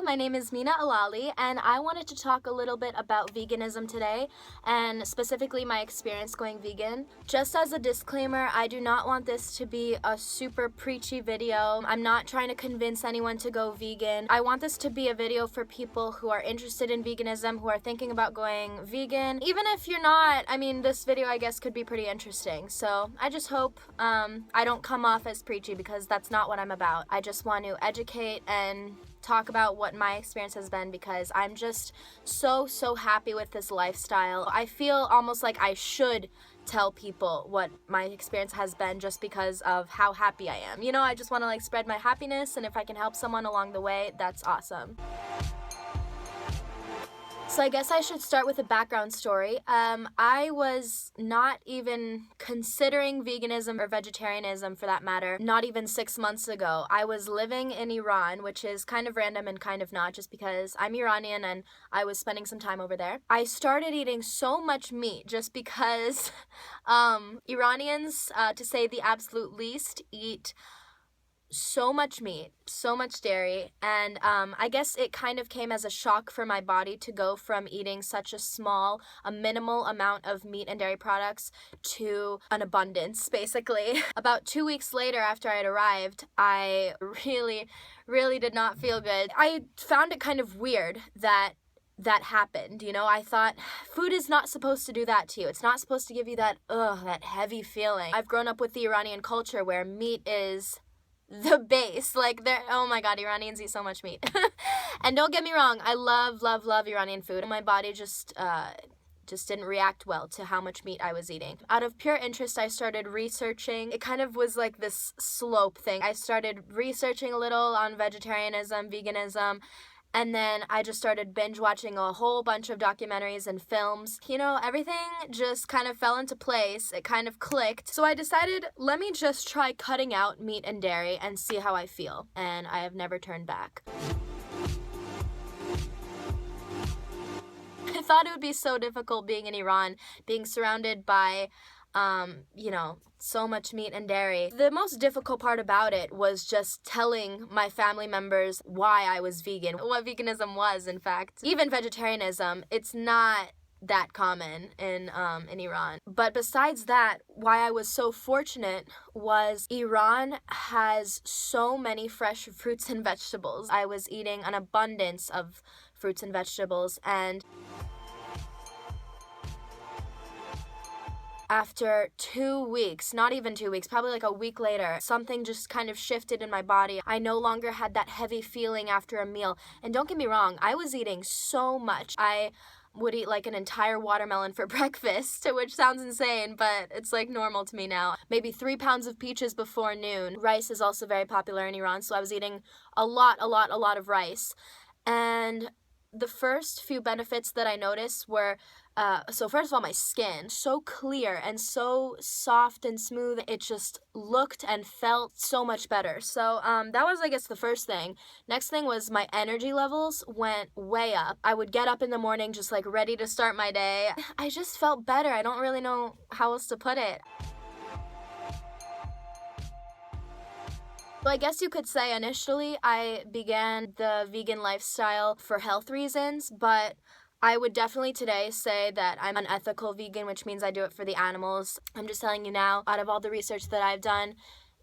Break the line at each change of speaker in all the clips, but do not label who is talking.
my name is Mina Alali, and I wanted to talk a little bit about veganism today, and specifically my experience going vegan. Just as a disclaimer, I do not want this to be a super preachy video. I'm not trying to convince anyone to go vegan. I want this to be a video for people who are interested in veganism, who are thinking about going vegan. Even if you're not, I mean, this video I guess could be pretty interesting. So I just hope I don't come off as preachy, because that's not what I'm about. I just want to educate and talk about what my experience has been, because I'm just so happy with this lifestyle. I feel almost like I should tell people what my experience has been just because of how happy I am. You know, I just want to like spread my happiness, and if I can help someone along the way, that's awesome. So I guess I should start with a background story. I was not even considering veganism or vegetarianism, for that matter, not even 6 months ago. I was living in Iran, which is kind of random and kind of not, just because I'm Iranian and I was spending some time over there. I started eating so much meat just because Iranians, to say the absolute least, eat so much meat, so much dairy, and I guess it kind of came as a shock for my body to go from eating such a minimal amount of meat and dairy products to an abundance, basically. About 2 weeks later, after I had arrived, I really did not feel good. I found it kind of weird that happened. You know, I thought food is not supposed to do that to you. It's not supposed to give you that heavy feeling. I've grown up with the Iranian culture where meat is the base. Like, oh my god, Iranians eat so much meat. And don't get me wrong, I love Iranian food. My body just didn't react well to how much meat I was eating. Out of pure interest, I started researching. It kind of was like this slope thing. I started researching a little on vegetarianism, veganism, and then I just started binge watching a whole bunch of documentaries and films. You know, everything just kind of fell into place. It kind of clicked. So I decided, let me just try cutting out meat and dairy and see how I feel. And I have never turned back. I thought it would be so difficult being in Iran, being surrounded by you know, so much meat and dairy. The most difficult part about it was just telling my family members why I was vegan, what veganism was, in fact. Even vegetarianism, it's not that common in Iran. But besides that, why I was so fortunate was Iran has so many fresh fruits and vegetables. I was eating an abundance of fruits and vegetables, and after 2 weeks, not even 2 weeks, probably like a week later, something just kind of shifted in my body. I no longer had that heavy feeling after a meal. And don't get me wrong, I was eating so much. I would eat like an entire watermelon for breakfast, which sounds insane, but it's like normal to me now. Maybe 3 pounds of peaches before noon. Rice is also very popular in Iran, so I was eating a lot of rice. And the first few benefits that I noticed were, so first of all, my skin, so clear and so soft and smooth. It just looked and felt so much better. So that was, I guess, the first thing. Next thing was my energy levels went way up. I would get up in the morning just like ready to start my day. I just felt better. I don't really know how else to put it. Well, I guess you could say initially I began the vegan lifestyle for health reasons, but I would definitely today say that I'm an ethical vegan, which means I do it for the animals. I'm just telling you now, out of all the research that I've done,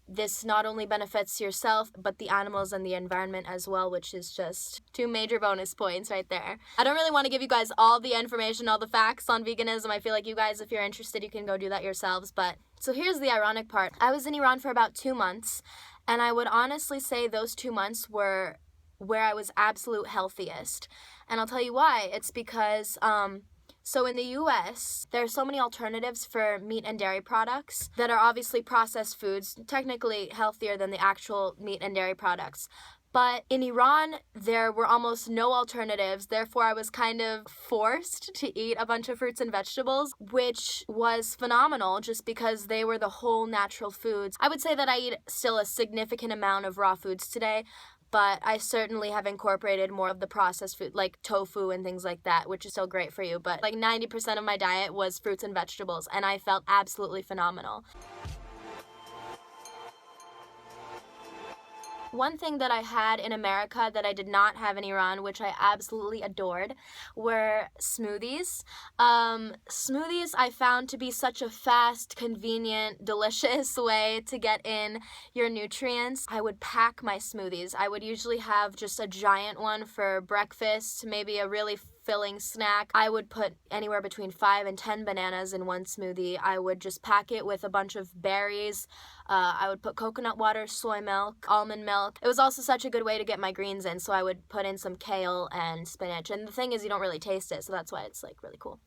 this not only benefits yourself, but the animals and the environment as well, which is just 2 major bonus points right there. I don't really want to give you guys all the information, all the facts on veganism. I feel like you guys, if you're interested, you can go do that yourselves. But so here's the ironic part. I was in Iran for about 2 months, and I would honestly say those 2 months were where I was absolute healthiest. And I'll tell you why. It's because so in the US, there are so many alternatives for meat and dairy products that are obviously processed foods, technically healthier than the actual meat and dairy products. But in Iran, there were almost no alternatives. Therefore, I was kind of forced to eat a bunch of fruits and vegetables, which was phenomenal just because they were the whole natural foods. I would say that I eat still a significant amount of raw foods today, but I certainly have incorporated more of the processed food, like tofu and things like that, which is still great for you. But like 90% of my diet was fruits and vegetables, and I felt absolutely phenomenal. One thing that I had in America that I did not have in Iran, which I absolutely adored, were smoothies. Smoothies I found to be such a fast, convenient, delicious way to get in your nutrients. I would pack my smoothies. I would usually have just a giant one for breakfast, maybe a really filling snack. I would put anywhere between 5 and 10 bananas in one smoothie. I would just pack it with a bunch of berries. I would put coconut water, soy milk, almond milk. It was also such a good way to get my greens in, so I would put in some kale and spinach. And the thing is, you don't really taste it, so that's why it's like really cool.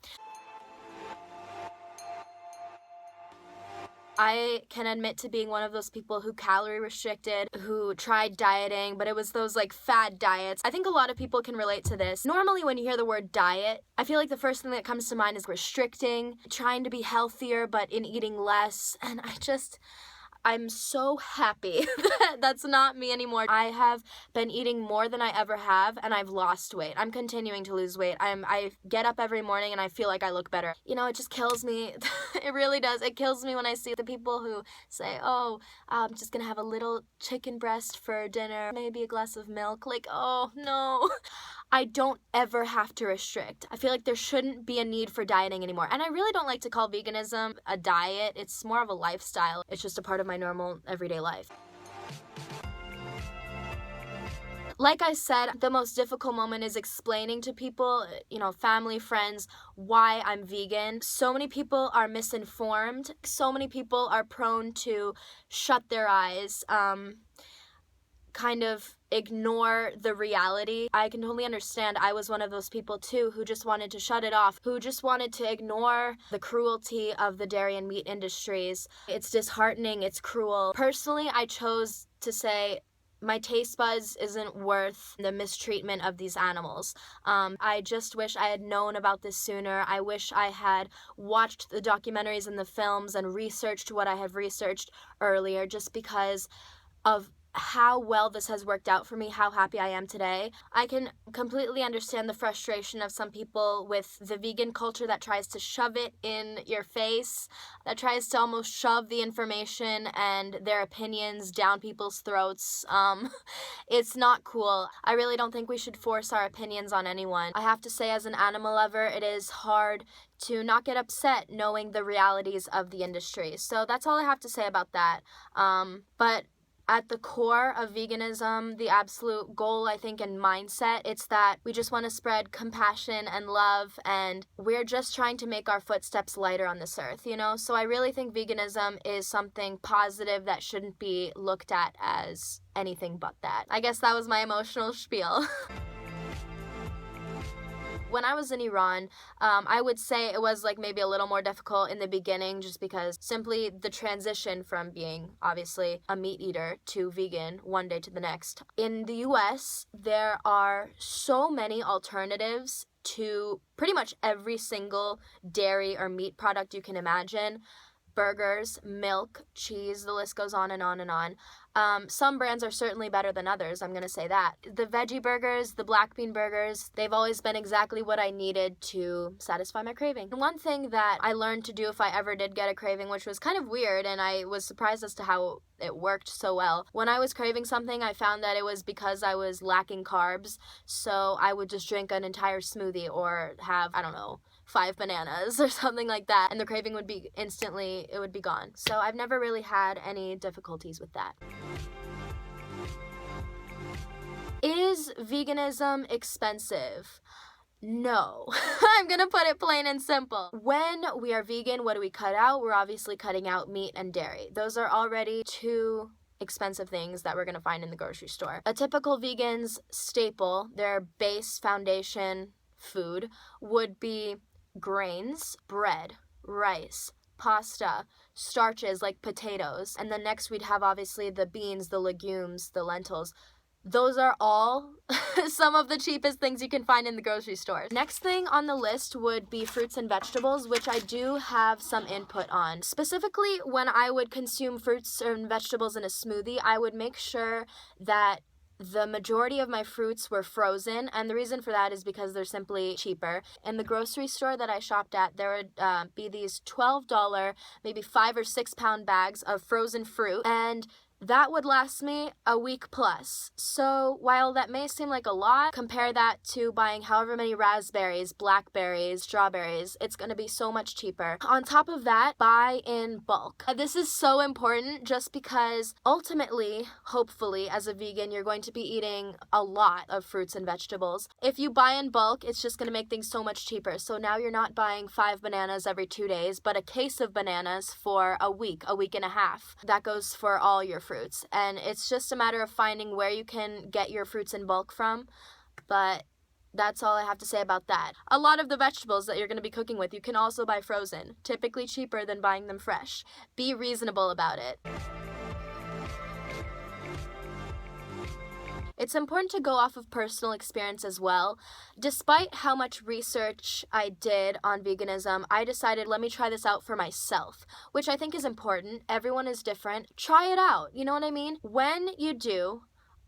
I can admit to being one of those people who calorie restricted, who tried dieting, but it was those like fad diets. I think a lot of people can relate to this. Normally when you hear the word diet, I feel like the first thing that comes to mind is restricting, trying to be healthier but in eating less, and I'm so happy that that's not me anymore. I have been eating more than I ever have, and I've lost weight. I'm continuing to lose weight. I get up every morning and I feel like I look better. You know, it just kills me. It really does. It kills me when I see the people who say, oh, I'm just gonna have a little chicken breast for dinner, maybe a glass of milk. Like, oh, no. I don't ever have to restrict. I feel like there shouldn't be a need for dieting anymore. And I really don't like to call veganism a diet. It's more of a lifestyle. It's just a part of my normal everyday life. Like I said, the most difficult moment is explaining to people, you know, family, friends, why I'm vegan. So many people are misinformed. So many people are prone to shut their eyes, kind of ignore the reality. I can totally understand. I was one of those people too who just wanted to shut it off, who just wanted to ignore the cruelty of the dairy and meat industries. It's disheartening, it's cruel. Personally, I chose to say, my taste buds isn't worth the mistreatment of these animals. I just wish I had known about this sooner. I wish I had watched the documentaries and the films and researched what I have researched earlier, just because of how well this has worked out for me, how happy I am today. I can completely understand the frustration of some people with the vegan culture that tries to shove it in your face, that tries to almost shove the information and their opinions down people's throats. It's not cool. I really don't think we should force our opinions on anyone. I have to say, as an animal lover, it is hard to not get upset knowing the realities of the industry. So that's all I have to say about that. But at the core of veganism, the absolute goal, I think, and mindset, it's that we just want to spread compassion and love, and we're just trying to make our footsteps lighter on this earth, you know? So I really think veganism is something positive that shouldn't be looked at as anything but that. I guess that was my emotional spiel. When I was in Iran, I would say it was like maybe a little more difficult in the beginning, just because simply the transition from being obviously a meat eater to vegan one day to the next. In the US, there are so many alternatives to pretty much every single dairy or meat product you can imagine. Burgers, milk, cheese, the list goes on and on and on. Some brands are certainly better than others, I'm going to say that. The veggie burgers, the black bean burgers, they've always been exactly what I needed to satisfy my craving. And one thing that I learned to do if I ever did get a craving, which was kind of weird, and I was surprised as to how it worked so well. When I was craving something, I found that it was because I was lacking carbs, so I would just drink an entire smoothie or have, I don't know, 5 bananas or something like that, and the craving would be instantly, it would be gone. So I've never really had any difficulties with that. Is veganism expensive? No. I'm gonna put it plain and simple. When we are vegan, what do we cut out? We're obviously cutting out meat and dairy. Those are already two expensive things that we're gonna find in the grocery store. A typical vegan's staple, their base foundation food, would be grains, bread, rice, pasta, starches like potatoes, and then next we'd have obviously the beans, the legumes, the lentils. Those are all some of the cheapest things you can find in the grocery store. Next thing on the list would be fruits and vegetables, which I do have some input on. Specifically, when I would consume fruits and vegetables in a smoothie, I would make sure that the majority of my fruits were frozen, and the reason for that is because they're simply cheaper. In the grocery store that I shopped at, there would be these $12, maybe 5 or 6 pound bags of frozen fruit, and that would last me a week plus. So while that may seem like a lot, compare that to buying however many raspberries, blackberries, strawberries. It's going to be so much cheaper. On top of that, buy in bulk. This is so important just because ultimately, hopefully, as a vegan, you're going to be eating a lot of fruits and vegetables. If you buy in bulk, it's just going to make things so much cheaper. So now you're not buying 5 bananas every 2 days, but a case of bananas for a week and a half. That goes for all your fruits. And it's just a matter of finding where you can get your fruits in bulk from. But that's all I have to say about that. A lot of the vegetables that you're going to be cooking with, you can also buy frozen, typically cheaper than buying them fresh. Be reasonable about it. It's important to go off of personal experience as well. Despite how much research I did on veganism, I decided, let me try this out for myself, which I think is important. Everyone is different. Try it out. You know what I mean? When you do,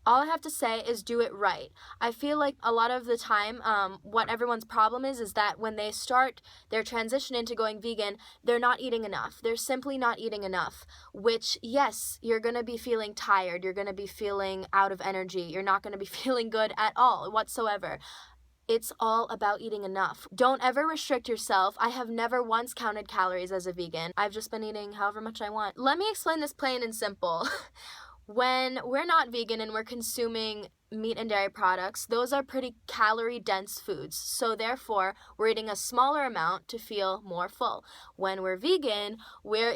all I have to say is do it right. I feel like a lot of the time, what everyone's problem is that when they start their transition into going vegan, they're not eating enough. They're simply not eating enough, which, yes, you're going to be feeling tired. You're going to be feeling out of energy. You're not going to be feeling good at all whatsoever. It's all about eating enough. Don't ever restrict yourself. I have never once counted calories as a vegan. I've just been eating however much I want. Let me explain this plain and simple. When we're not vegan and we're consuming meat and dairy products, those are pretty calorie-dense foods. So therefore, we're eating a smaller amount to feel more full. When we're vegan, we're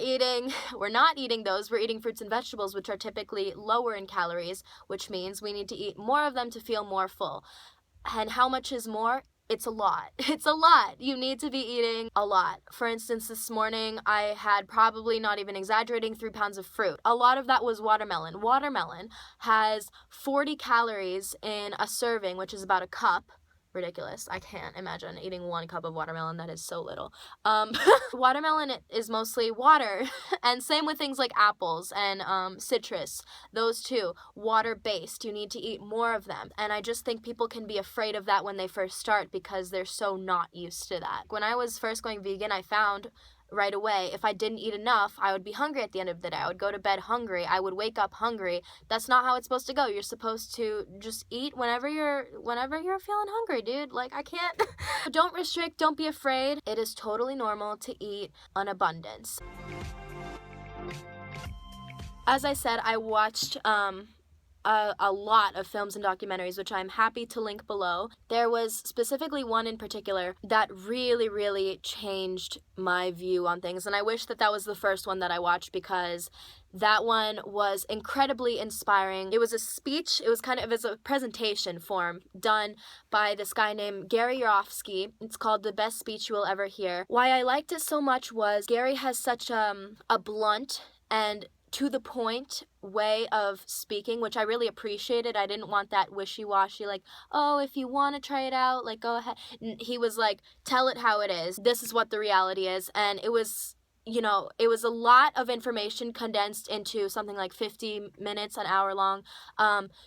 not eating those. We're eating fruits and vegetables, which are typically lower in calories, which means we need to eat more of them to feel more full. And how much is more? It's a lot. It's a lot. You need to be eating a lot. For instance, this morning I had, probably not even exaggerating, 3 pounds of fruit. A lot of that was watermelon. Watermelon has 40 calories in a serving, which is about a cup. Ridiculous. I can't imagine eating 1 cup of watermelon. That is so little. Watermelon is mostly water. And same with things like apples and citrus. Those two, water-based. You need to eat more of them. And I just think people can be afraid of that when they first start because they're so not used to that. When I was first going vegan, I found right away, if I didn't eat enough, I would be hungry at the end of the day. I would go to bed hungry. I would wake up hungry. That's not how it's supposed to go. You're supposed to just eat whenever you're feeling hungry, dude. Like, I can't. Don't restrict. Don't be afraid. It is totally normal to eat an abundance. As I said, I watched a lot of films and documentaries, which I'm happy to link below. There was specifically one in particular that really, really changed my view on things, and I wish that was the first one that I watched because that one was incredibly inspiring. It was a speech, it was a presentation form done by this guy named Gary Yourofsky. It's called The Best Speech You Will Ever Hear. Why I liked it so much was Gary has such a blunt and to the point way of speaking, which I really appreciated. I didn't want that wishy-washy, like, oh, if you want to try it out, like, go ahead. He was like, tell it how it is. This is what the reality is. And it was, it was a lot of information condensed into something like 50 minutes, an hour long.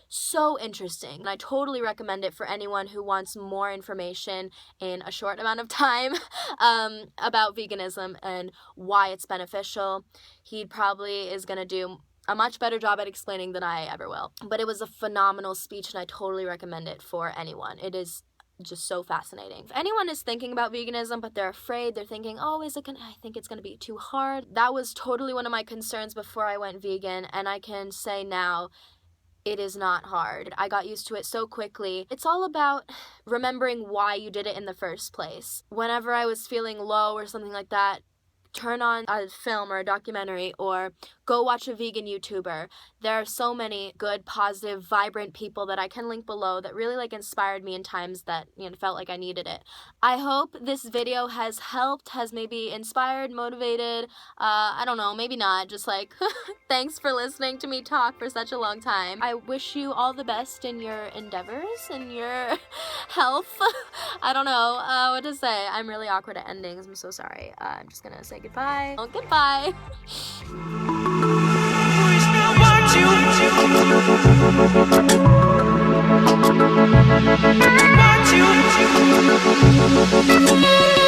So interesting. And I totally recommend it for anyone who wants more information in a short amount of time about veganism and why it's beneficial. He probably is going to do a much better job at explaining than I ever will. But it was a phenomenal speech, and I totally recommend it for anyone. It is just so fascinating. If anyone is thinking about veganism but they're afraid, they're thinking, oh, I think it's gonna be too hard. That was totally one of my concerns before I went vegan, and I can say now it is not hard. I got used to it so quickly. It's all about remembering why you did it in the first place. Whenever I was feeling low or something like that, turn on a film or a documentary or go watch a vegan YouTuber. There are so many good, positive, vibrant people that I can link below that really inspired me in times that felt like I needed it. I hope this video has helped, has maybe inspired, motivated. I don't know, maybe not. Just thanks for listening to me talk for such a long time. I wish you all the best in your endeavors and your health. I don't know what to say. I'm really awkward at endings. I'm so sorry. I'm just gonna say goodbye. Oh, goodbye. Want you.